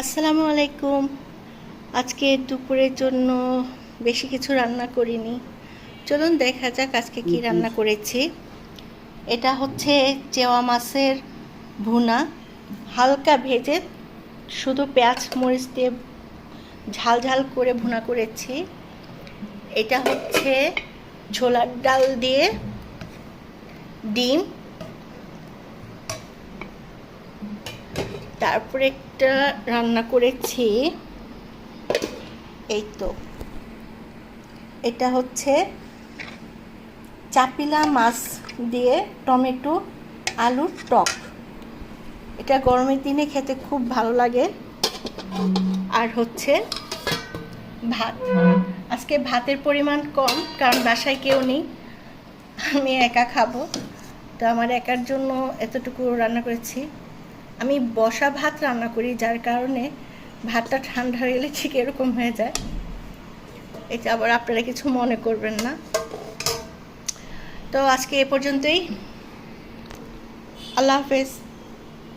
আসসালামু আলাইকুম। আজকে দুপুরের জন্য বেশি কিছু রান্না করিনি। চলুন দেখা যাক আজকে কি রান্না করেছি। এটা হচ্ছে চেওয়া মাছের ভুনা, হালকা ভেজে শুধু পেঁয়াজ মরিচ দিয়ে ঝাল ঝাল করে ভুনা করেছি। এটা হচ্ছে ছোলার ডাল দিয়ে ডিম, তারপরে একটা রান্না করেছি এই তো, এটা হচ্ছে চাপিলা মাছ দিয়ে টমেটো আলুর টক। এটা গরমের দিনে খেতে খুব ভালো লাগে। আর হচ্ছে ভাত। আজকে ভাতের পরিমাণ কম, কারণ বাসায় কেউ নেই, আমি একা খাবো, তো আমার একার জন্য এতটুকু রান্না করেছি। আমি বসা ভাত রান্না করি, যার কারণে ভাতটা ঠান্ডা হয়ে গেলে ঠিক এরকম হয়ে যায়। এটা আবার আপনারা কিছু মনে করবেন না। তো আজকে এ পর্যন্তই। আল্লাহ হাফেজ।